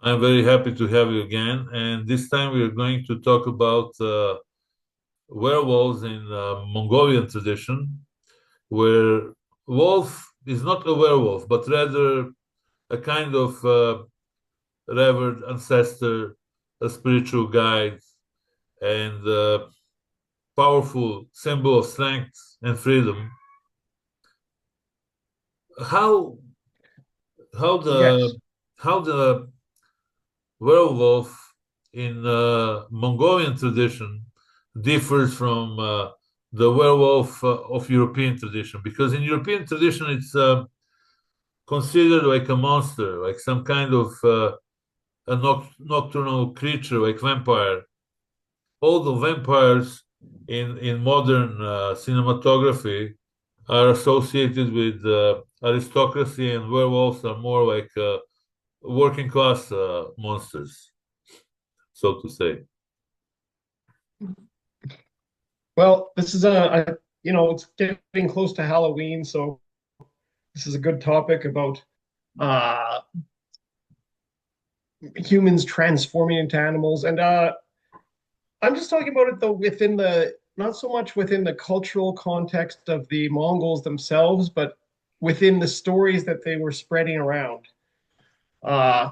I'm very happy to have you again. And this time we are going to talk about werewolves in Mongolian tradition, where wolf is not a werewolf, but rather a kind of revered ancestor, a spiritual guide, and powerful symbol of strength and freedom. How how Yes. the how the werewolf in Mongolian tradition differs from the werewolf of European tradition, because in European tradition it's considered like a monster, like some kind of a nocturnal creature, like vampire. Although vampires in modern cinematography are associated with aristocracy, and werewolves are more like working class monsters, so to say. Well, this is it's getting close to Halloween, so this is a good topic about uh, humans transforming into animals. And I'm just talking about it though within not so much within the cultural context of the Mongols themselves, but within the stories that they were spreading around. Uh,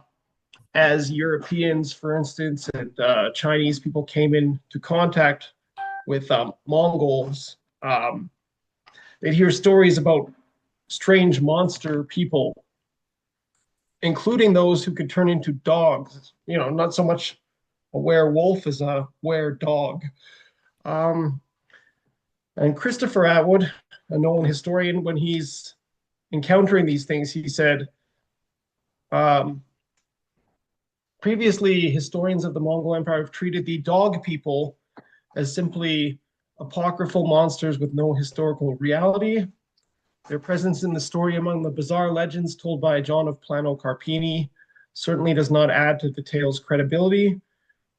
as Europeans, for instance, and Chinese people came into contact with Mongols, they'd hear stories about strange monster people, including those who could turn into dogs. Not so much a werewolf as a were dog. Um, and Christopher Atwood, a known historian, when he's encountering these things, he said, um, previously, historians of the Mongol Empire have treated the dog people as simply apocryphal monsters with no historical reality. Their presence in the story among the bizarre legends told by John of Plano Carpini certainly does not add to the tale's credibility,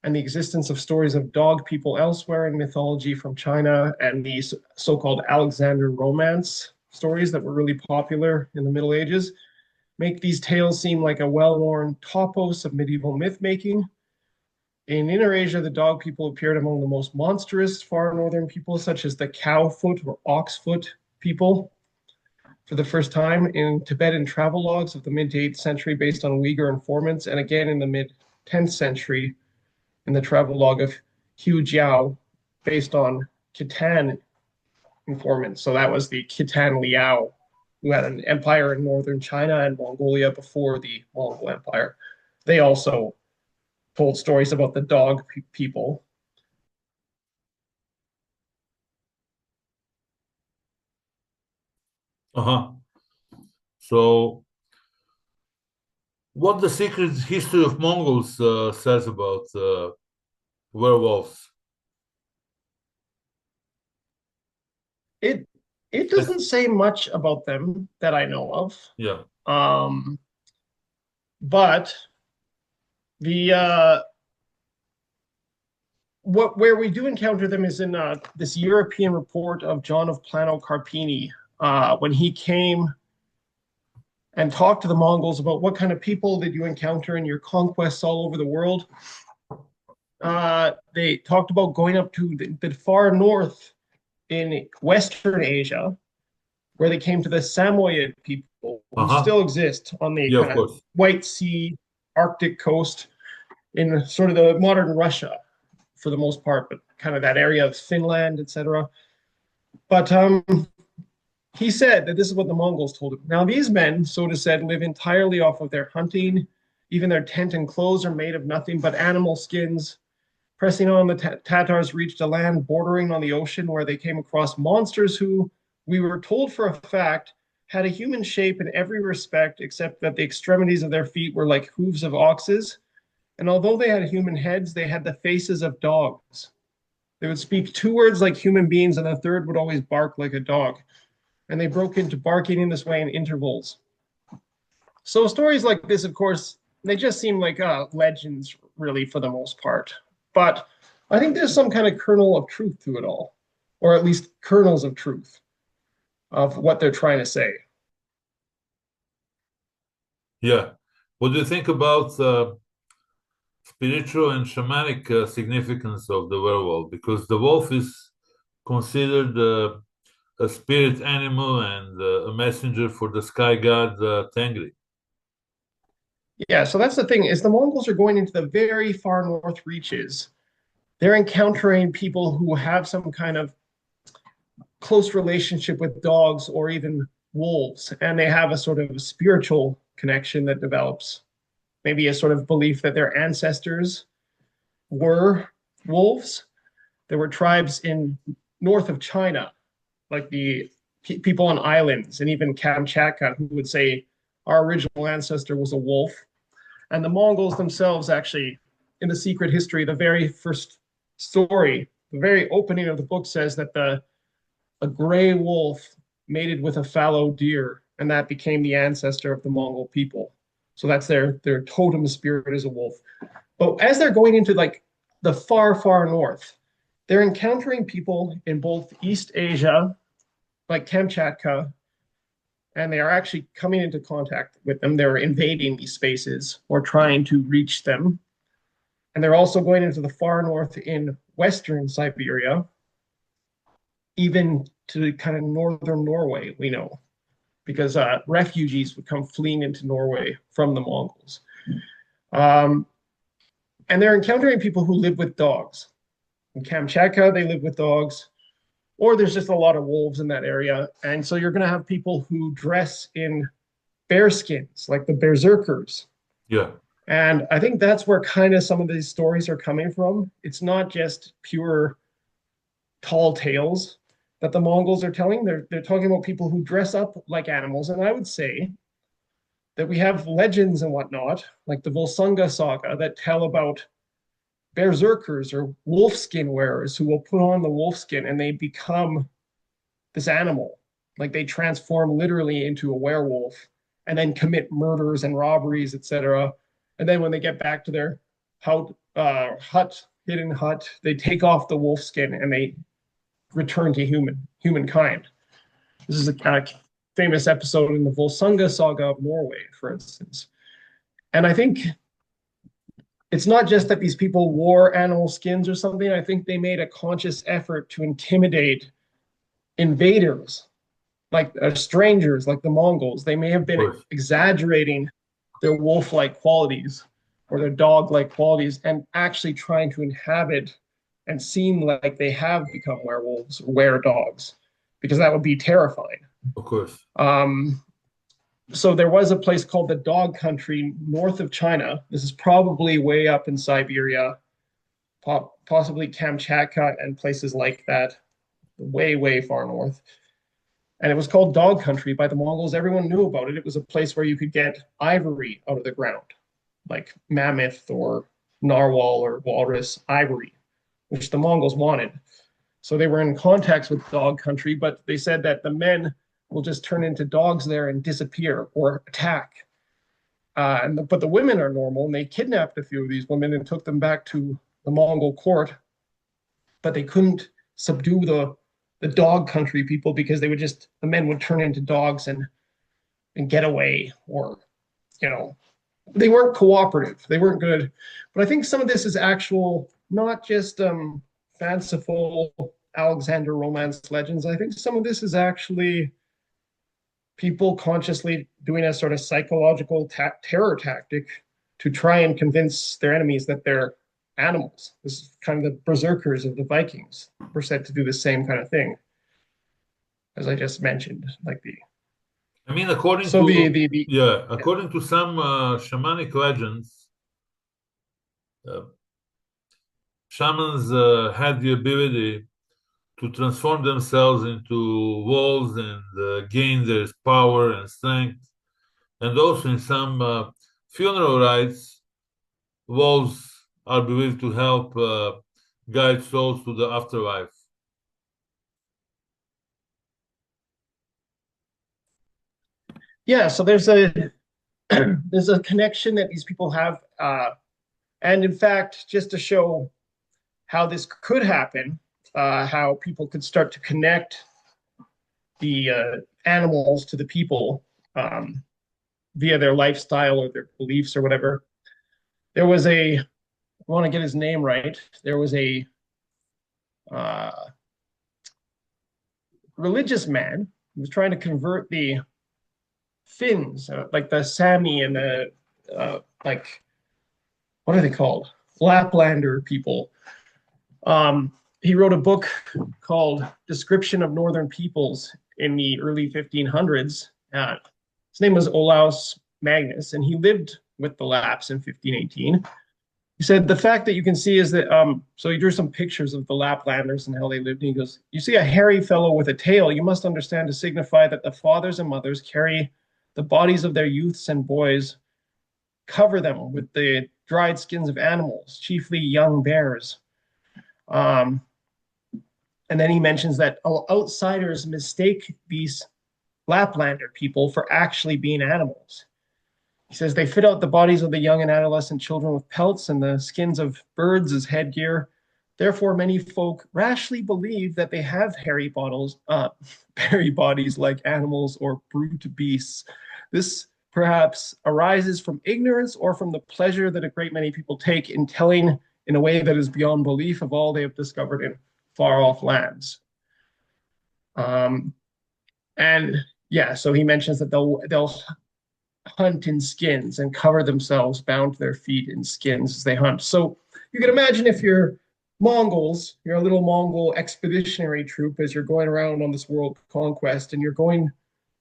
and the existence of stories of dog people elsewhere in mythology from China and the so-called Alexander Romance stories that were really popular in the Middle Ages make these tales seem like a well-worn topos of medieval myth-making. In Inner Asia, the dog people appeared among the most monstrous far northern people, such as the Cowfoot or Oxfoot people, for the first time in Tibetan travelogues of the mid 8th century based on Uyghur informants, and again in the mid 10th century in the travelogue of Hu Jiao based on Khitan informants. So that was the Khitan Liao, who had an empire in northern China and Mongolia before the Mongol Empire. They also told stories about the dog people. Uh-huh. So, what the secret history of Mongols says about werewolves? It it Yes. doesn't say much about them that I know of. Yeah. Um, but the what where we do encounter them is in this European report of John of Plano Carpini, when he came and talked to the Mongols about what kind of people did you encounter in your conquests all over the world. They talked about going up to the far north in Western Asia, where they came to the Samoyed people, who Uh-huh. still exist on the Yeah, of kind of course. White Sea, Arctic coast in sort of the modern Russia for the most part, but kind of that area of Finland, etc. But he said that this is what the Mongols told him. Now, these men, so to said, live entirely off of their hunting. Even their tent and clothes are made of nothing but animal skins. Pressing on, the Tatars reached a land bordering on the ocean where they came across monsters who, we were told for a fact, had a human shape in every respect except that the extremities of their feet were like hooves of oxes. And although they had human heads, they had the faces of dogs. They would speak two words like human beings, and the third would always bark like a dog. And they broke into barking in this way in intervals. So stories like this, of course, they just seem like legends, really, for the most part. But I think there's some kind of kernel of truth to it all, or at least kernels of truth of what they're trying to say. Yeah. What do you think about spiritual and shamanic significance of the werewolf because the wolf is considered a spirit animal and a messenger for the sky god Tengri. Yeah, so that's the thing is the Mongols are going into the very far north reaches. They're encountering people who have some kind of close relationship with dogs or even wolves, and they have a sort of spiritual connection that develops, maybe a sort of belief that their ancestors were wolves. There were tribes in north of China, like the people on islands and even Kamchatka, who would say our original ancestor was a wolf. And the Mongols themselves, actually, in the secret history, the very first story, the very opening of the book says that a gray wolf mated with a fallow deer, and that became the ancestor of the Mongol people. So that's their totem spirit is a wolf. But as they're going into like the far, far north, they're encountering people in both East Asia, like Kamchatka, and they are actually coming into contact with them. They're invading these spaces or trying to reach them. And they're also going into the far north in Western Siberia, even to kind of northern Norway, we know, because refugees would come fleeing into Norway from the Mongols. Um, and they're encountering people who live with dogs. In Kamchatka, they live with dogs, or there's just a lot of wolves in that area. And so you're going to have people who dress in bear skins, like the berserkers. Yeah, And I think that's where kind of some of these stories are coming from. It's not just pure tall tales that the Mongols are telling. They're talking about people who dress up like animals. And I would say that we have legends and whatnot, like the Volsunga saga, that tell about berserkers or wolf skin wearers who will put on the wolf skin and they become this animal. Like they transform literally into a werewolf and then commit murders and robberies, etc. And then when they get back to their hidden hut, they take off the wolf skin and they return to humankind. This is a famous episode in the Volsunga saga of Norway, for instance. And I think it's not just that these people wore animal skins or something. I think they made a conscious effort to intimidate invaders, like strangers, like the Mongols. They may have of been course, exaggerating their wolf-like qualities or their dog-like qualities and actually trying to inhabit and seem like they have become werewolves or were-dogs, because that would be terrifying. of course. Um, so there was a place called the Dog Country north of China. This is probably way up in Siberia, possibly Kamchatka and places like that, way, way far north. And it was called Dog Country by the Mongols. Everyone knew about it. It was a place where you could get ivory out of the ground, like mammoth or narwhal or walrus ivory, which the Mongols wanted. So they were in contacts with Dog Country, but they said that the men will just turn into dogs there and disappear or attack. But the women are normal, and they kidnapped a few of these women and took them back to the Mongol court, but they couldn't subdue the Dog Country people because they would just the men would turn into dogs and get away, or you know they weren't cooperative, they weren't good. But I think some of this is actual, not just fanciful Alexander romance legends. I think some of this is actually people consciously doing a sort of psychological terror tactic to try and convince their enemies that they're animals. This is kind of the berserkers of the Vikings were said to do the same kind of thing, as I just mentioned. Like the I mean, according so to the yeah, yeah. according to some shamanic legends, uh, shamans had the ability to transform themselves into wolves and gain their power and strength. And also, in some funeral rites, wolves are believed to help guide souls to the afterlife. Yeah, so there's a there's a connection that these people have, and in fact, just to show how this could happen, how people could start to connect the animals to the people via their lifestyle or their beliefs or whatever. There was a I want to get his name right. There was a uh, religious man who was trying to convert the Finns, like the Sami and the like what are they called? Laplander people. He wrote a book called Description of Northern Peoples in the early 1500s. His name was Olaus Magnus, and he lived with the Lapps in 1518. He said the fact that you can see is that so he drew some pictures of the Laplanders and how they lived. And he goes, "You see a hairy fellow with a tail, you must understand to signify that the fathers and mothers carry the bodies of their youths and boys, cover them with the dried skins of animals, chiefly young bears." Um, and then he mentions that outsiders mistake these Laplander people for actually being animals. He says they fit out the bodies of the young and adolescent children with pelts and the skins of birds as headgear. Therefore, many folk rashly believe that they have hairy bodies like animals or brute beasts. This perhaps arises from ignorance or from the pleasure that a great many people take in telling in a way that is beyond belief of all they have discovered in far off lands. Um, and yeah, so he mentions that they'll hunt in skins and cover themselves bound to their feet in skins as they hunt. So you can imagine if you're Mongols, you're a little Mongol expeditionary troop as you're going around on this world conquest and you're going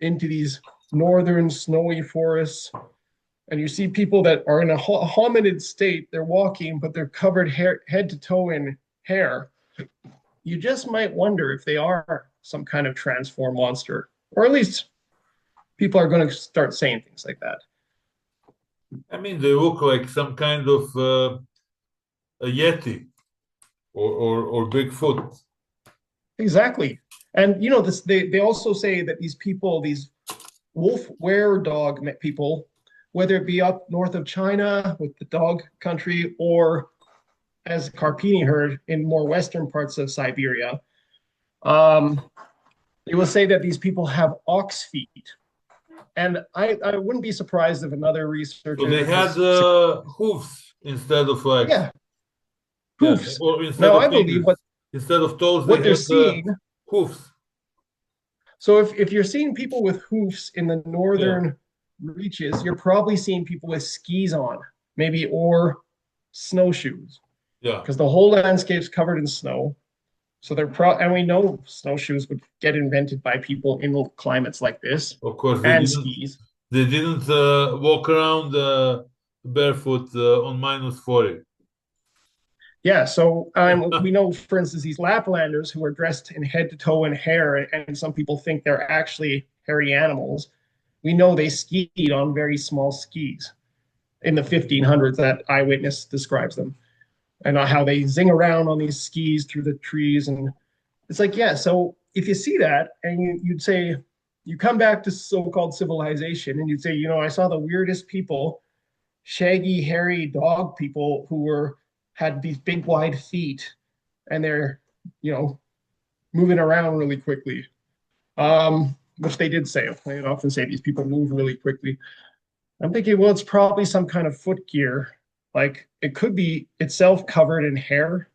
into these northern snowy forests and you see people that are in a hominid state. They're walking, but they're covered head to toe in hair. You just might wonder if they are some kind of transform monster, or at least people are going to start saying things like that. I mean, they look like some kind of a Yeti or Bigfoot. Exactly. And you know this they also say that these people, these wolf were dog people, whether it be up north of China with the dog country or as Carpini heard in more western parts of Siberia, um, they will say that these people have ox feet. And I wouldn't be surprised if another So they researcher had has, hooves instead of legs. yeah, Yeah, hoofs. or instead Now of I believe fingers. Instead of toes, they what they're had seeing. hooves. So if you're seeing people with hoofs in the Yeah, northern reaches, you're probably seeing people with skis on, maybe, or snowshoes, yeah. because the whole landscape's covered in snow. So and we know snowshoes would get invented by people in climates like this, Of course, and skis. they didn't walk around barefoot on -40. Yeah, so we know, for instance, these Laplanders who are dressed in head to toe in hair, and some people think they're actually hairy animals. We know they skied on very small skis in the 1500s. That eyewitness describes them and how they zing around on these skis through the trees. And it's like, yeah, so if you see that and you'd say, you come back to so-called civilization and you'd say, I saw the weirdest people, shaggy, hairy dog people who had these big wide feet and they're, you know, moving around really quickly. Which they did say. They often say these people move really quickly. I'm thinking, well, it's probably some kind of foot gear. Like it could be itself covered in hair,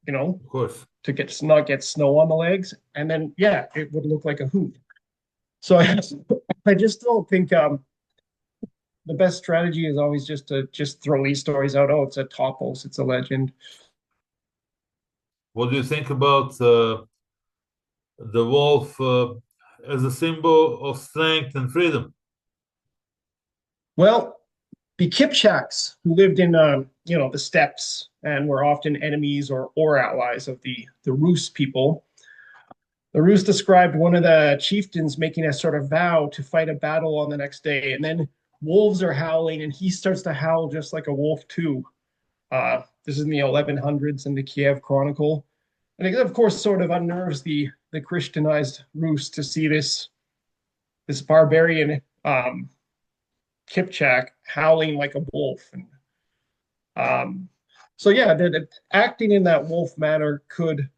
you know, Of course. to not get snow on the legs. And then, yeah, it would look like a hoof. So I just don't think the best strategy is always just to just throw these stories out. Oh, it's a topos, it's a legend. What do you think about the wolf as a symbol of strength and freedom? Well, the Kipchaks who lived in the steppes and were often enemies or allies of the Rus people. The Rus described one of the chieftains making a sort of vow to fight a battle on the next day, and then wolves are howling, and he starts to howl just like a wolf too. This is in the 1100s in the Kiev Chronicle, and it of course sort of unnerves the Christianized Rus to see this barbarian Kipchak howling like a wolf. And so yeah, acting in that wolf manner could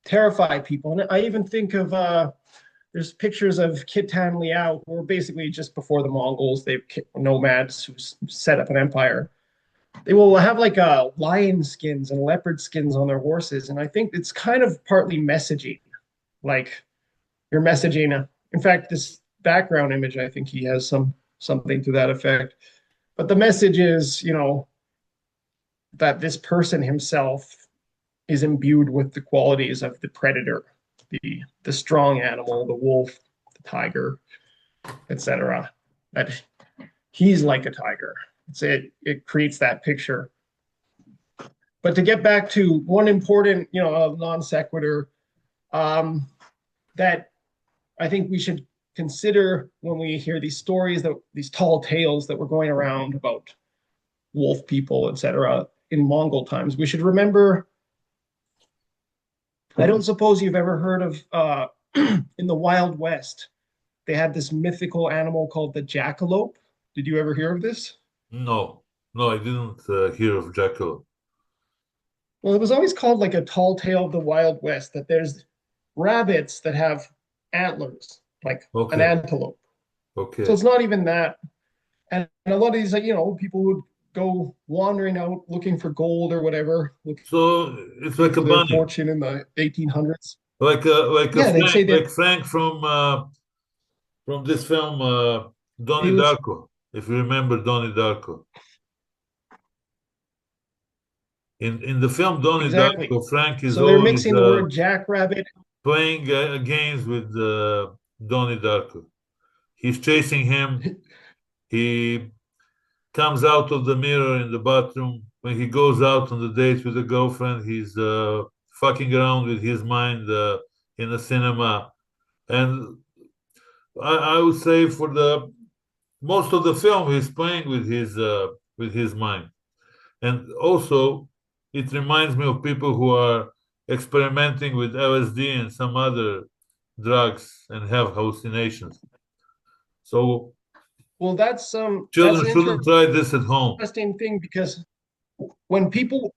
terrify people. And I even think of there's pictures of Khitan Liao, who were basically just before the Mongols. They nomads who set up an empire. they will have like lion skins and leopard skins on their horses, and I think it's kind of partly messaging, like you're messaging. In fact, this background image, I think he has something to that effect. But the message is, that this person himself is imbued with the qualities of the predator, the strong animal, the wolf, the tiger, etc. That he's like a tiger. It creates that picture. But to get back to one important, non sequitur, um, that I think we should consider when we hear these stories, that these tall tales that were going around about wolf people, etc., in Mongol times, we should remember. I don't suppose you've ever heard of in the Wild West, they had this mythical animal called the jackalope. Did you ever hear of this? No, no, I didn't hear of jackal. Well, it was always called like a tall tale of the Wild West, that there's rabbits that have antlers, like an Okay, antelope. So okay. it's not even that. And a lot of these, people would go wandering out looking for gold or whatever, So it's looking like a for their bunny, fortune in the 1800s. like a Yeah, they'd Frank, say that like Frank from this film he Donnie was Darko. If you remember Donnie Darko, in the film Donnie exactly. Darko, Frank is So they're always mixing the word jackrabbit. playing games with Donnie Darko. He's chasing him. He comes out of the mirror in the bathroom. When he goes out on the date with the girlfriend, he's fucking around with his mind in the cinema. And I would say for the most of the film, he's playing with his mind. And also, it reminds me of people who are experimenting with LSD and some other drugs and have hallucinations. So Well, that's children an shouldn't try this at home. interesting thing, because when people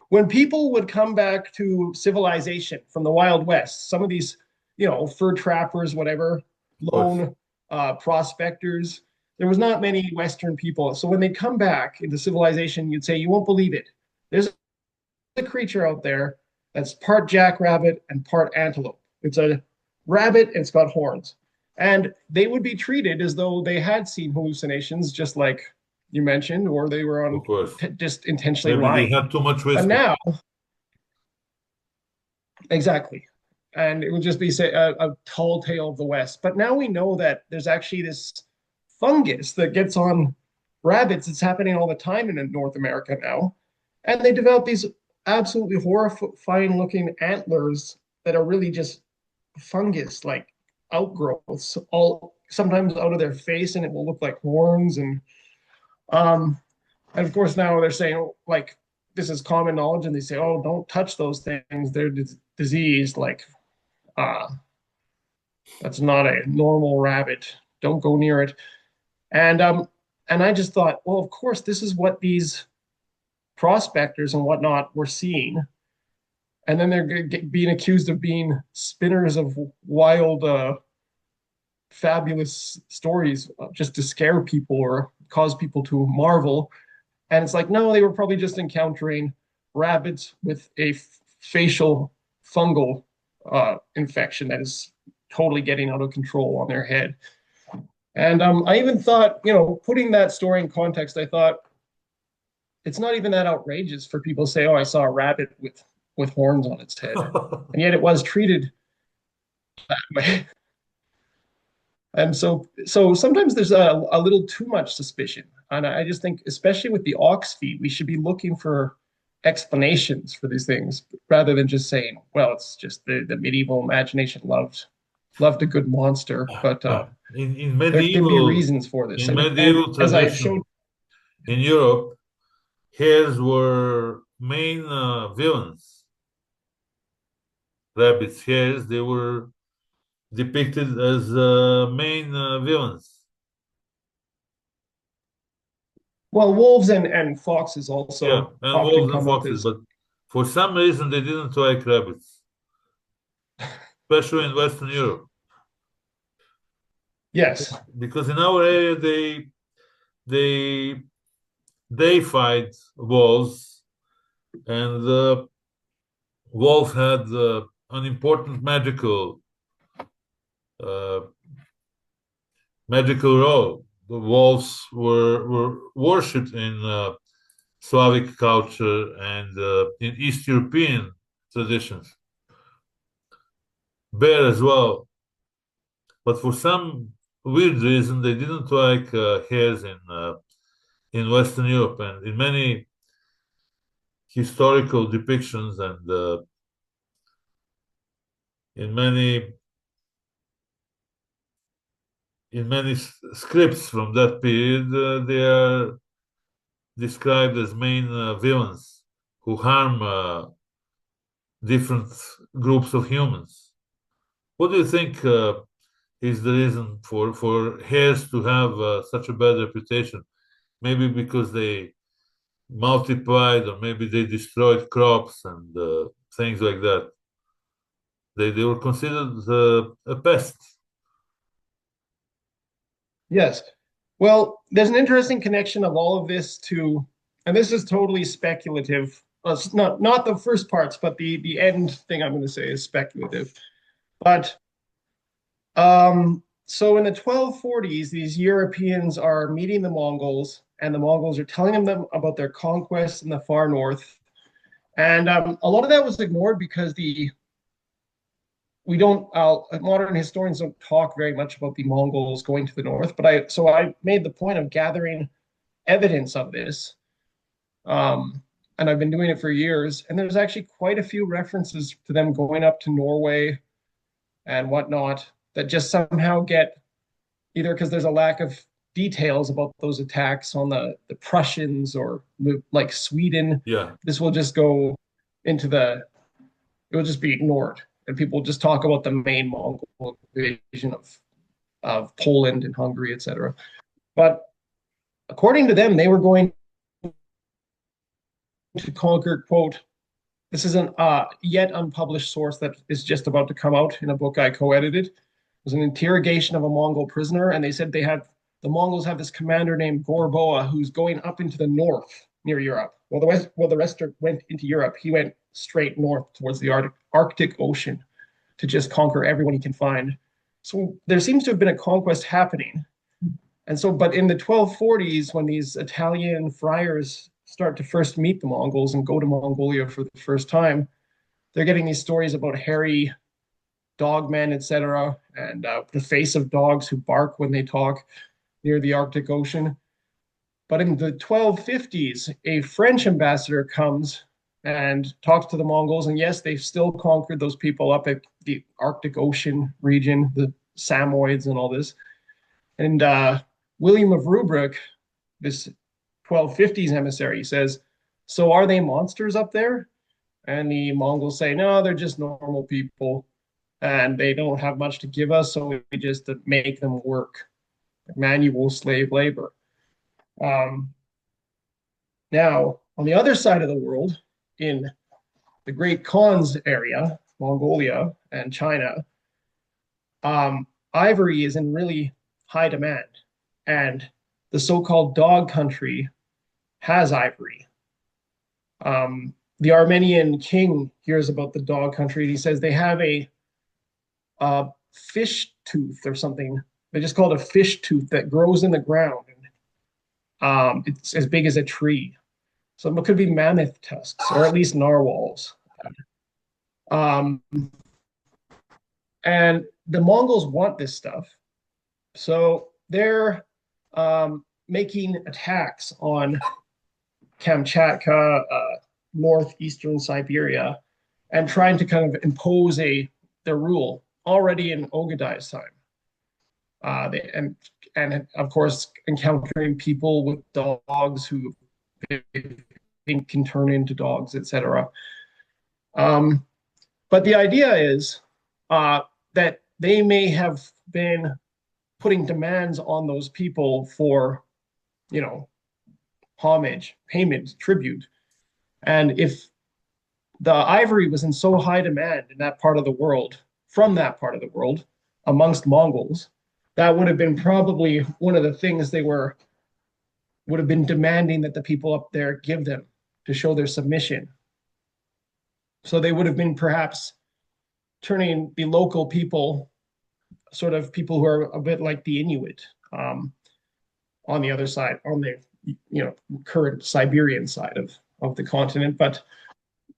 when people would come back to civilization from the Wild West, some of these, fur trappers, whatever, Of course, lone prospectors, there was not many Western people. So when they come back into civilization, you'd say, you won't believe it. There's a creature out there that's part jackrabbit and part antelope. It's a rabbit and it's got horns. And they would be treated as though they had seen hallucinations, just like you mentioned, or they were on of course. just intentionally Maybe they lying. had too much But whiskey. now, exactly. And it would just be, say, a tall tale of the West. But now we know that there's actually this fungus that gets on rabbits. It's happening all the time in North America now. And they develop these absolutely horrifying looking antlers that are really just fungus, like outgrowths, all sometimes out of their face, and it will look like horns. Um, and of course, now they're saying, like, this is common knowledge, and they say, oh, don't touch those things. They're diseased. Like, uh, that's not a normal rabbit. Don't go near it. And I just thought, well, of course, this is what these prospectors and whatnot were seeing. And then they're being accused of being spinners of wild, fabulous stories, just to scare people or cause people to marvel. And it's like, no, they were probably just encountering rabbits with a facial fungal infection that is totally getting out of control on their head. And I even thought, putting that story in context, I thought it's not even that outrageous for people to say, "Oh, I saw a rabbit with horns on its head," and yet it was treated that way. And so sometimes there's a little too much suspicion, and I just think, especially with the ox feet, we should be looking for explanations for these things rather than just saying, "Well, it's just the medieval imagination loved a good monster," but In there can be medieval reasons for this. in And medieval as I showed, tradition in Europe, hares were main villains. Rabbits, hares, they were depicted as main villains. well, wolves and foxes Yeah, also and often wolves and come up foxes, as, but for some reason they didn't like rabbits, especially in Western Europe, yes. because in our area they deified wolves, and the wolf had an important uh, magical role. The wolves were worshipped in Slavic culture and in East European traditions. Bear as well, but for some weird reason, they didn't like hares in Western Europe, and in many historical depictions and in many scripts from that period, they are described as main villains who harm different groups of humans. What do you think is the reason for hares to have such a bad reputation? Maybe because they multiplied, or maybe they destroyed crops and things like that. They were considered a pest. Yes. Well, there's an interesting connection of all of this to, and this is totally speculative. Well, it's not the first parts, but the end thing I'm going to say is speculative. But so in the 1240s, these Europeans are meeting the Mongols, and the Mongols are telling them about their conquests in the far north. And a lot of that was ignored because the we don't modern historians don't talk very much about the Mongols going to the north, but I made the point of gathering evidence of this, and I've been doing it for years. And there's actually quite a few references to them going up to Norway and whatnot that just somehow get either because there's a lack of details about those attacks on the Prussians or like Sweden. Yeah, This will just go into it will just be ignored, and people will just talk about the main Mongol invasion of Poland and Hungary, etc. But according to them, they were going to conquer, quote, this is an yet unpublished source that is just about to come out in a book I co-edited. It was an interrogation of a Mongol prisoner, and they said the Mongols have this commander named Gorboa who's going up into the north near Europe. While the rest went into Europe, he went straight north towards the Arctic Ocean to just conquer everyone he can find. So there seems to have been a conquest happening. And so, but in the 1240s, when these Italian friars start to first meet the Mongols and go to Mongolia for the first time, they're getting these stories about hairy dogmen, etc., and the face of dogs who bark when they talk near the Arctic Ocean. But in the 1250s, a French ambassador comes and talks to the Mongols, and yes, they've still conquered those people up at the Arctic Ocean region, the Samoyeds and all this. And William of Rubruck, this 1250s emissary, says, so are they monsters up there? And the Mongols say, no, they're just normal people and they don't have much to give us, so we just make them work, manual slave labor. Now, on the other side of the world, in the Great Khan's area, Mongolia and China, ivory is in really high demand. And the so-called dog country has ivory. The Armenian king hears about the dog country, and he says they have a fish tooth or something. They just call it a fish tooth that grows in the ground. It's as big as a tree. So it could be mammoth tusks or at least narwhals. Um, and the Mongols want this stuff. So they're making attacks on Kamchatka, northeastern Siberia, and trying to kind of impose their rule already in Ogedai's time. And of course encountering people with dogs who think can turn into dogs, etc. But the idea is that they may have been putting demands on those people for, homage, payment, tribute. And if the ivory was in so high demand in that part of the world, from that part of the world, amongst Mongols, that would have been probably one of the things they were would have been demanding that the people up there give them to show their submission. So they would have been perhaps turning the local people, sort of people who are a bit like the Inuit, on the other side, on the current Siberian side of the continent. But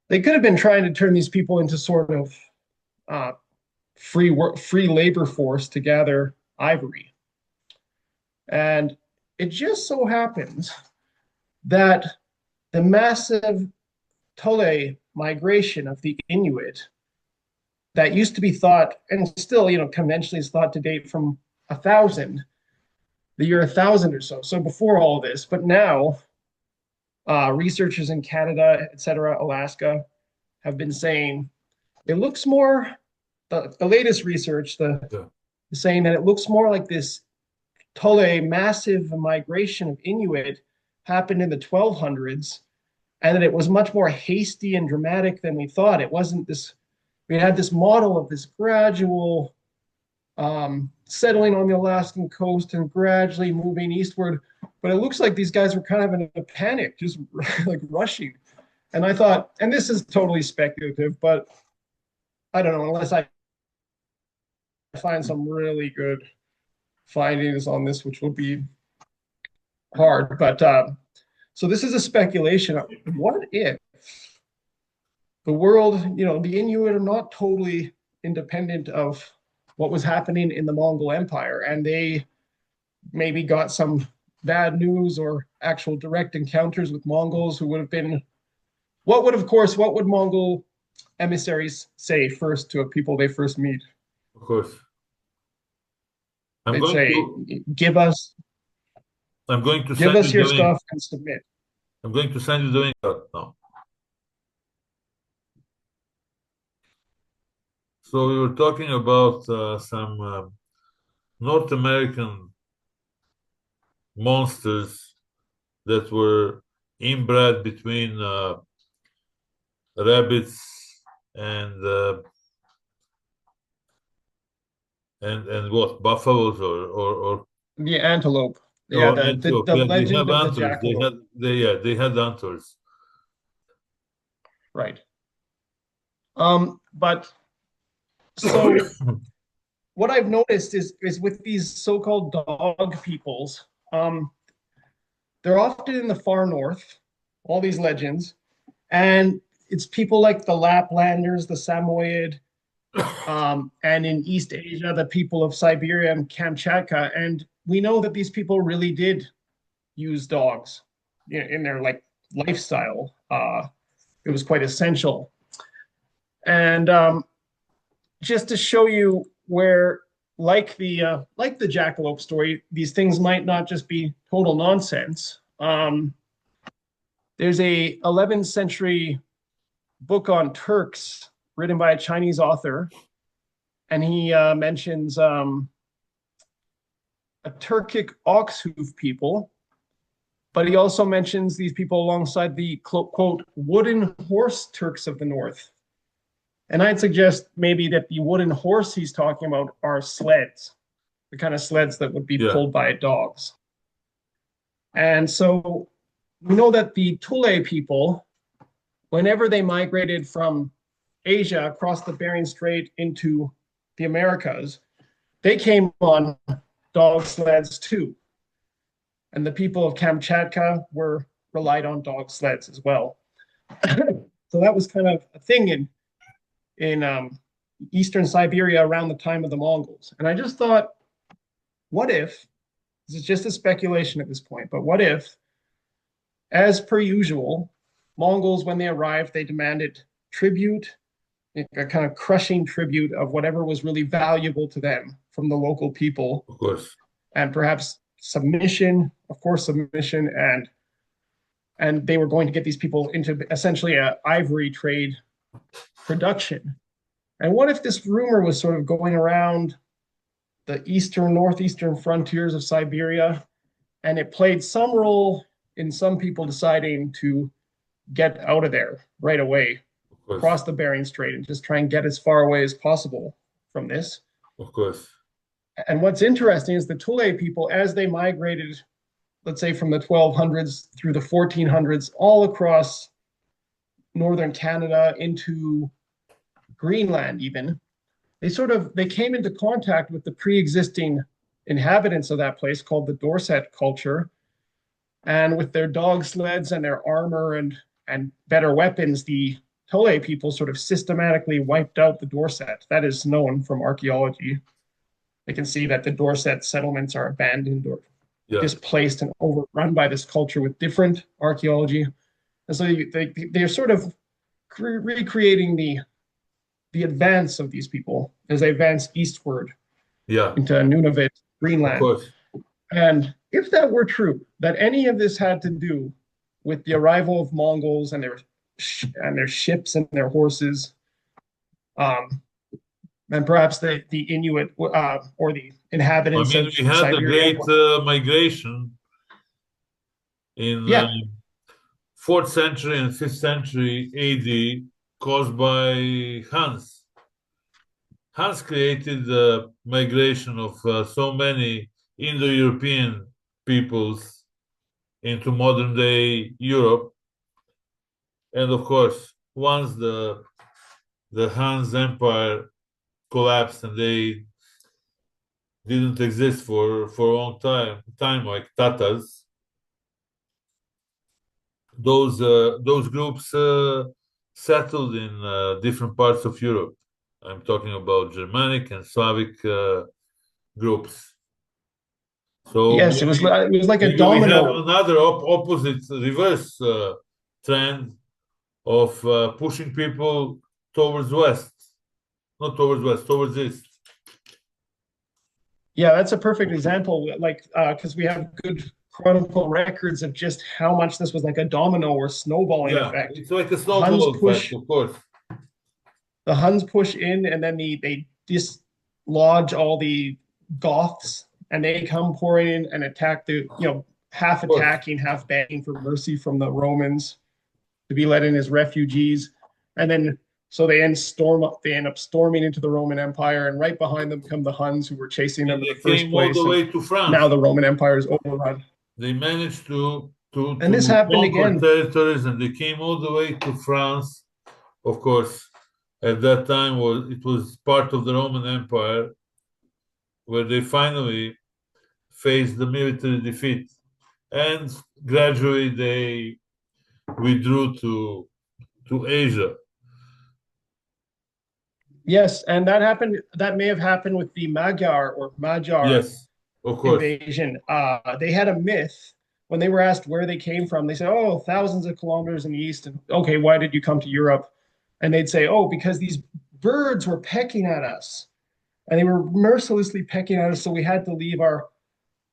they could have been trying to turn these people into sort of free labor force to gather ivory. And it just so happens that the massive Tole migration of the Inuit that used to be thought, and still, conventionally is thought to date from 1,000, the year 1,000 or so. So before all this, but now researchers in Canada, etc., Alaska, have been saying it looks more. The latest research, Yeah. saying that it looks more like this Tole massive migration of Inuit happened in the 1200s, and that it was much more hasty and dramatic than we thought. It wasn't this. We had this model of this gradual settling on the Alaskan coast and gradually moving eastward, but it looks like these guys were kind of in a panic, just like rushing. And I thought, and this is totally speculative, but I don't know, unless I find some really good findings on this, which will be hard. But so this is a speculation. What if the world, the Inuit are not totally independent of what was happening in the Mongol Empire, and they maybe got some bad news or actual direct encounters with Mongols who would have been, what would Mongol emissaries say first to a people they first meet? Of course. I'm They'd going say, to give us I'm going to give send us you your the link. stuff and submit. I'm going to send you the link out now. So we were talking about some North American monsters that were inbred between rabbits and and what, buffaloes or The antelope. Yeah, or the, antelope. the Yeah, they legend have of the antlers. jackalope. They had antlers. Right. But so what I've noticed is with these so-called dog peoples, they're often in the far north, all these legends, and it's people like the Laplanders, the Samoyed, and in East Asia, the people of Siberia and Kamchatka. And we know that these people really did use dogs in their lifestyle. It was quite essential. And just to show you where, like the jackalope story, these things might not just be total nonsense. There's a 11th century book on Turks written by a Chinese author, and he mentions a Turkic ox hoof people, but he also mentions these people alongside the quote wooden horse Turks of the north. And I'd suggest maybe that the wooden horse he's talking about are sleds, the kind of sleds that would be Yeah, pulled by dogs. And so we know that the Tule people, whenever they migrated from Asia across the Bering Strait into the Americas, they came on dog sleds too. And the people of Kamchatka relied on dog sleds as well. So that was kind of a thing in eastern Siberia around the time of the Mongols. And I just thought, what if, this is just a speculation at this point, but what if, as per usual, Mongols, when they arrived, they demanded tribute, a kind of crushing tribute of whatever was really valuable to them from the local people, of course. and perhaps submission, of course, submission, and they were going to get these people into essentially an ivory trade production. And what if this rumor was sort of going around the northeastern frontiers of Siberia, and it played some role in some people deciding to get out of there right away, Of course. cross the Bering Strait, and just try and get as far away as possible from this? Of course. And what's interesting is the Tule people, as they migrated let's say from the 1200s through the 1400s, all across northern Canada into Greenland, even. They came into contact with the pre-existing inhabitants of that place called the Dorset culture, and with their dog sleds and their armor and better weapons, the Tole people sort of systematically wiped out the Dorset. That is known from archaeology. They can see that the Dorset settlements are abandoned or Yeah, displaced and overrun by this culture with different archaeology. And so they're sort of recreating the advance of these people as they advance eastward yeah, into Nunavut, of Greenland. course. And if that were true, that any of this had to do with the arrival of Mongols and their ships and their horses, um, and perhaps the Inuit or the I inhabitants mean, of we had a Siberia. great migration in Yeah, 4th century and 5th century AD caused by Huns. Huns created the migration of so many Indo-European peoples into modern day Europe. And of course, once the Hans Empire collapsed and they didn't exist for a long time like Tatars, those groups settled in different parts of Europe. I'm talking about Germanic and Slavic groups. So yes, it was like a maybe we have domino. another opposite reverse trend of pushing people towards west, not towards west, towards east. Yeah, that's a perfect example. Like, because we have good chronicle records of just how much this was like a domino or snowballing Yeah, effect. it's like a The Huns snowball effect, push of course. the Huns push in, and then they dislodge all the Goths, and they come pouring in and attack half Of course. attacking, half begging for mercy from the Romans to be let in as refugees, and then so they end up storming into the Roman Empire, and right behind them come the Huns who were chasing And them in they the first came all the place, and way to now France. the Roman Empire is overrun. They managed And this to happened conquer again. territories, and they came all the way to France. Of course, at that time it was part of the Roman Empire, where they finally faced the military defeat, and gradually they withdrew to Asia. Yes, and that happened. That may have happened with the Magyar Yes, of course. invasion. They had a myth when they were asked where they came from. They said, "Oh, thousands of kilometers in the east." And okay, why did you come to Europe? And they'd say, "Oh, because these birds were pecking at us, and they were mercilessly pecking at us, so we had to leave our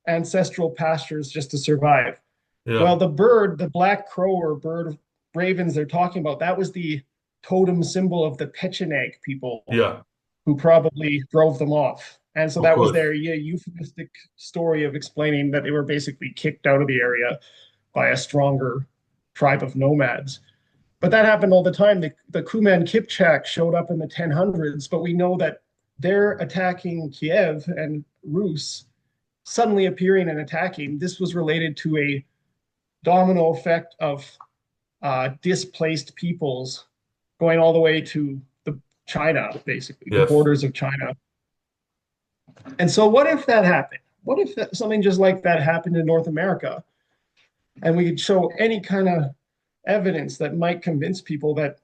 ancestral pastures just to survive." Yeah, Well, the bird, the black crow or bird of ravens they're talking about, that was the totem symbol of the Pecheneg people yeah, who probably drove them off. And so of that was course. their euphemistic story of explaining that they were basically kicked out of the area by a stronger tribe of nomads. But that happened all the time. The Kuman Kipchak showed up in the 1000s, but we know that they're attacking Kiev and Rus suddenly appearing and attacking. This was related to a domino effect of displaced peoples going all the way to the China, basically the Yes. borders of China. And so, what if that happened? What if something just like that happened in North America, and we could show any kind of evidence that might convince people that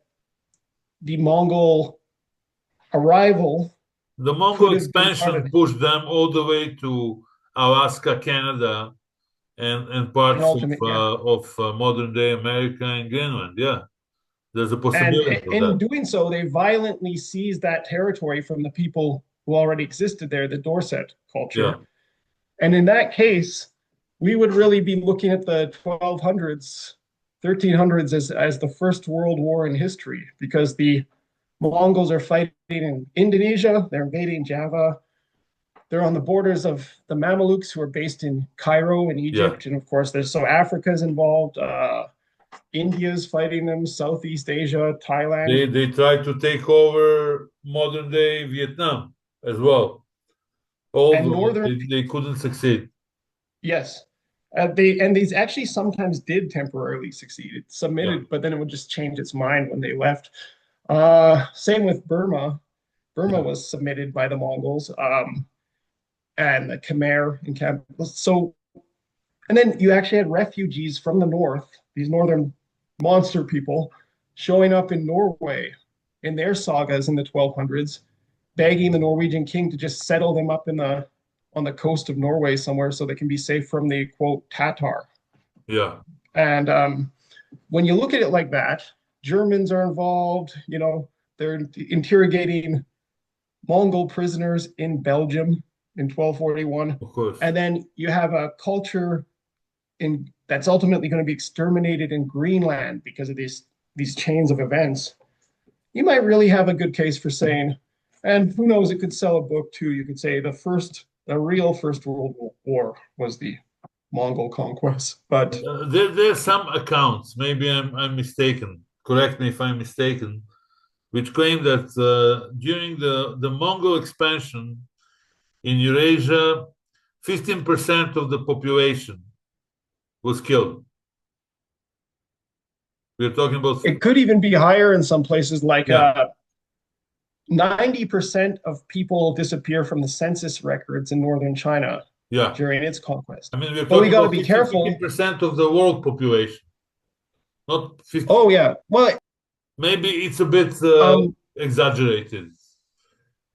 the Mongol arrival The could Mongol have been part of expansion pushed them all the way to Alaska, Canada, and an parts ultimate, yeah. of modern day America and Greenland. Yeah, there's a And possibility of in that. doing so, they violently seized that territory from the people who already existed there, the Dorset Yeah, culture. And in that case, we would really be looking at the 1200s, 1300s as the first world war in history, because the Mongols are fighting in Indonesia, they're invading Java, they're on the borders of the Mamelukes who are based in Cairo in yeah. Egypt. And of course, there's so Africa's involved, India's fighting them, Southeast Asia, Thailand, They tried to take over modern day Vietnam as well, and although northern, they couldn't succeed. yes. these actually sometimes did temporarily succeed. It Yeah, submitted, but then it would just change its mind when they left. Same with Burma. Burma yeah, was submitted by the Mongols, and the Khmer and Cam. So, and then you actually had refugees from the north, these northern monster people, showing up in Norway in their sagas in the 1200s, begging the Norwegian king to just settle them up in the on the coast of Norway somewhere so they can be safe from the quote Tatar. yeah, And when you look at it like that, Germans are involved. You know, they're interrogating Mongol prisoners in Belgium in 1241, of course. and then you have a culture in that's ultimately going to be exterminated in Greenland because of these chains of events. You might really have a good case for saying, and who knows, it could sell a book too. You could say the real First World War was the Mongol conquest. But There's some accounts, maybe I'm mistaken. Correct me if I'm mistaken, which claim that during the Mongol expansion in Eurasia, 15% of the population was killed. We're talking about, it could even be higher in some places, like yeah, 90% of people disappear from the census records in northern China yeah. during its conquest. I mean, we're But we talking got to about be 15 careful. percent of the world population, not 50. Oh yeah, well, Maybe it's a bit um, exaggerated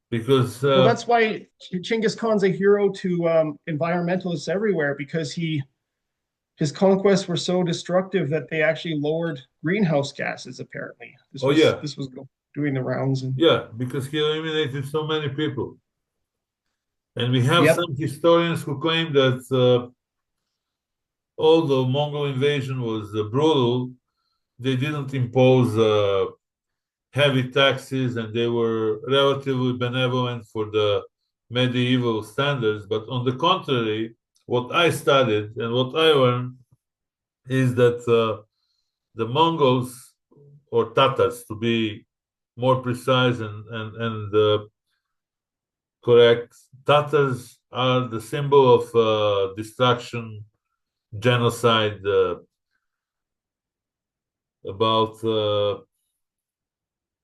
because, well that's why Genghis Khan's a hero to environmentalists everywhere, because his conquests were so destructive that they actually lowered greenhouse gases. Apparently, oh, yeah, this was doing the rounds. And yeah, because he eliminated so many people. And we have yep, some historians who claim that although Mongol invasion was brutal, they didn't impose heavy taxes and they were relatively benevolent for the medieval standards. But on the contrary, what I studied and what I learned is that the Mongols, or Tatars to be more precise and correct, Tatars are the symbol of destruction, genocide, about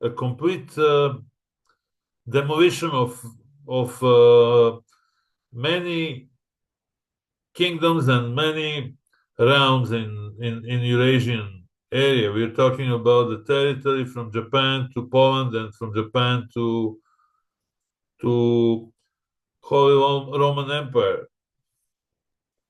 a complete demolition of many kingdoms and many realms in Eurasian area. We're talking about the territory from Japan to Poland and from Japan to Holy Roman Empire.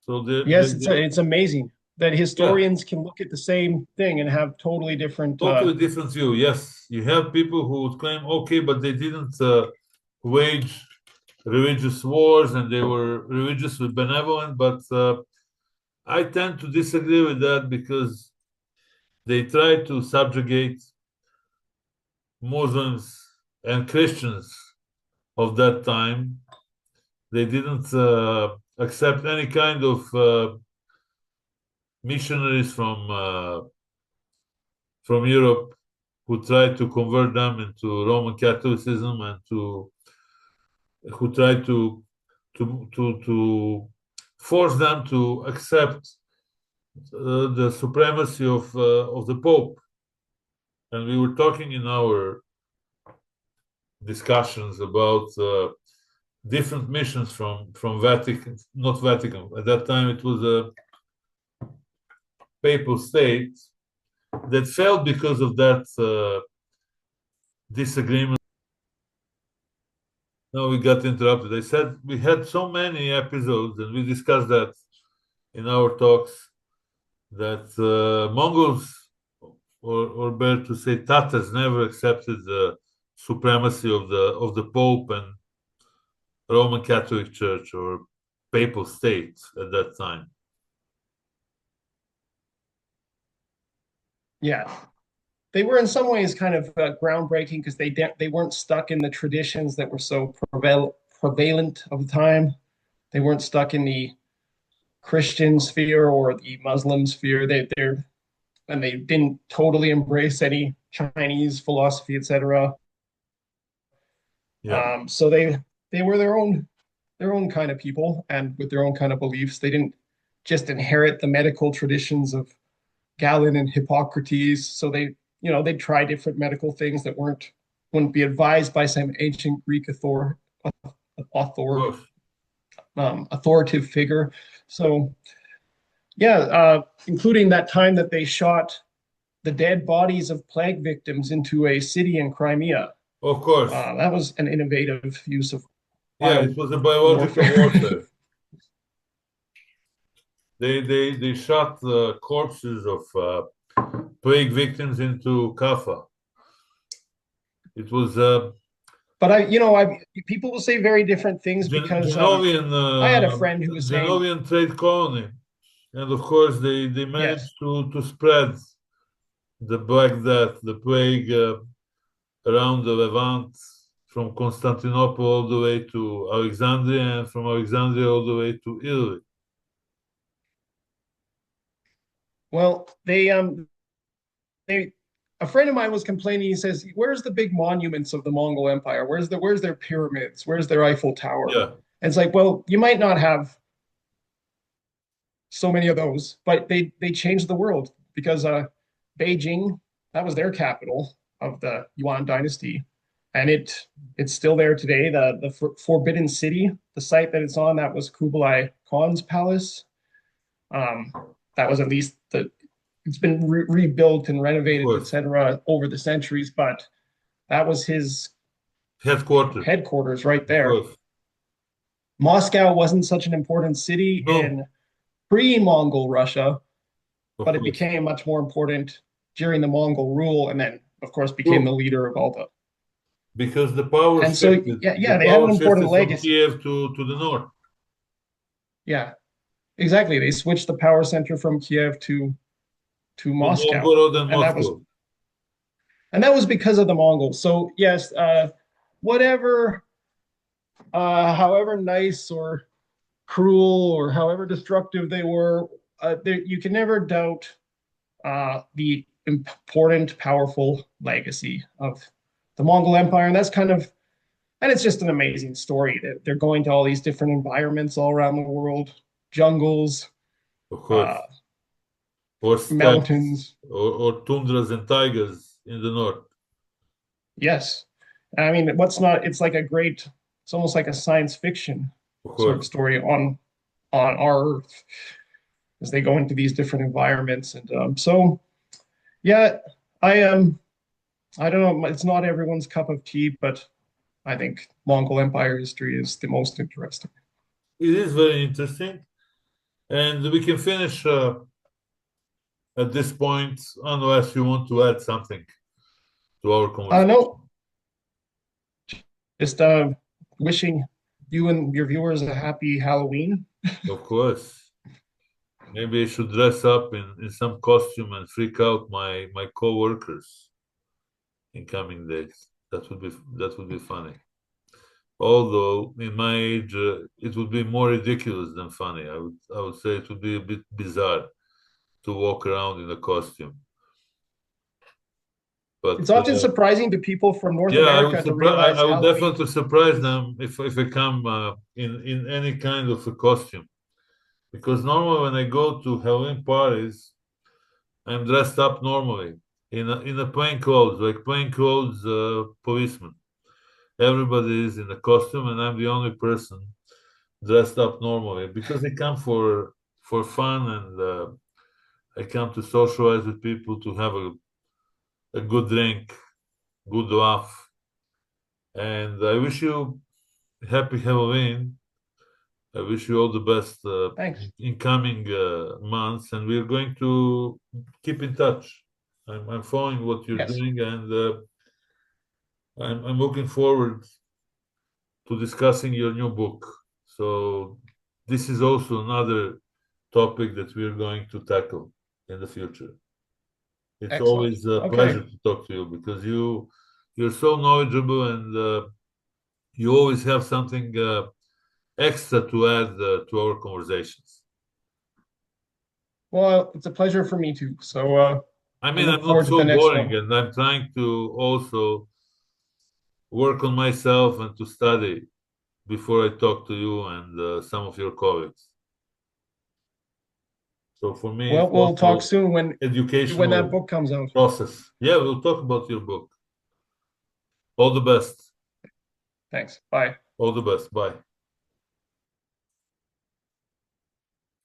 So yes, it's amazing that yeah, historians can look at the same thing and have totally different. totally different view. Yes, you have people who would claim, okay, but they didn't wage religious wars and they were religiously benevolent. But I tend to disagree with that because they tried to subjugate Muslims and Christians of that time. They didn't accept any kind of missionaries from Europe who tried to convert them into Roman Catholicism and to who tried to force them to accept the supremacy of the Pope. And we were talking in our discussions about different missions from Vatican, not Vatican. At that time, it was a papal state that failed because of that disagreement. No, we got interrupted. I said we had so many episodes, and we discussed that in our talks, that Mongols, or better to say, Tatars, never accepted the supremacy of the Pope and Roman Catholic Church or papal state at that time. Yeah, they were in some ways kind of groundbreaking because they weren't stuck in the traditions that were so prevalent of the time. They weren't stuck in the Christian sphere or the Muslim sphere. They're and they didn't totally embrace any Chinese philosophy, etc. Yeah, So they were their own kind of people and with their own kind of beliefs. They didn't just inherit the medical traditions of Galen and Hippocrates. So they'd try different medical things that wouldn't be advised by some ancient Greek author course, authoritative figure. So yeah, including that time that they shot the dead bodies of plague victims into a city in Crimea. of course. That was an innovative use of Yeah, bio it was a biological warfare. warfare. They shot the corpses of plague victims into Kaffa. It was But people will say very different things because Genovian I had a friend who was saying, Genovian trade colony, and of course they managed yes, to spread the Black Death, the plague, around the Levant, from Constantinople all the way to Alexandria, and from Alexandria all the way to Italy. well, they a friend of mine was complaining. He says, "Where's the big monuments of the Mongol Empire? Where's their pyramids? Where's their Eiffel Tower?" Yeah, And it's like, well, you might not have so many of those, but they changed the world because Beijing, that was their capital of the Yuan dynasty, and it's still there today. The Forbidden City, the site that it's on, that was Kublai Khan's palace. Um, that was at least the it's been rebuilt and of renovated, course. etc., over the centuries, but that was his Headquarters, headquarters right of there. course. Moscow wasn't such an important city No, in pre-Mongol Russia, of but it course. became much more important during the Mongol rule, and then, of course, became the True. leader of all the. Because the power And so, shifted. yeah, The yeah, they had an power important shifted from legacy. Kiev to the north. Yeah, exactly. They switched the power center from Kiev to To Moscow, Novgorod and and that was Moscow. and that was because of the Mongols. So yes, whatever, however nice or cruel or however destructive they were, you can never doubt the important, powerful legacy of the Mongol Empire, and and it's just an amazing story. They're going to all these different environments all around the world, jungles, Of course. uh, Or steppes, mountains. or tundras and taigas in the north. Yes, I mean, what's not? It's like a great. It's almost like a science fiction Of sort of course. story on our Earth as they go into these different environments, and so yeah, I I don't know. It's not everyone's cup of tea, but I think Mongol Empire history is the most interesting. It is very interesting. And we can finish at this point, unless you want to add something to our conversation. No, just wishing you and your viewers a happy Halloween. Of course. Maybe I should dress up in some costume and freak out my co-workers in coming days. That would be funny. Although in my age, it would be more ridiculous than funny. I would say it would be a bit bizarre to walk around in a costume. It's But often surprising to people from North yeah, America to realize I would Halloween. definitely surprise them if I come in any kind of a costume. Because normally when I go to Halloween parties, I'm dressed up normally in a plain clothes, like plain clothes policeman. Everybody is in a costume, and I'm the only person dressed up normally because I come for fun, and I come to socialize with people, to have a good drink, good laugh. And I wish you happy Halloween. I wish you all the best Thanks. in coming months, and we're going to keep in touch. I'm following what you're Yes, doing, and I'm looking forward to discussing your new book. So this is also another topic that we're going to tackle in the future. It's excellent. always a Okay. pleasure to talk to you because you're so knowledgeable, and you always have something extra to add to our conversations. Well, it's a pleasure for me too. So I I mean, look I'm not forward to the so next boring, one. and I'm trying to also work on myself and to study before I talk to you and some of your colleagues. So for me, Well, it's we'll talk also soon when that educational book comes out. process. Yeah, we'll talk about your book. All the best. Thanks. Bye. All the best. Bye.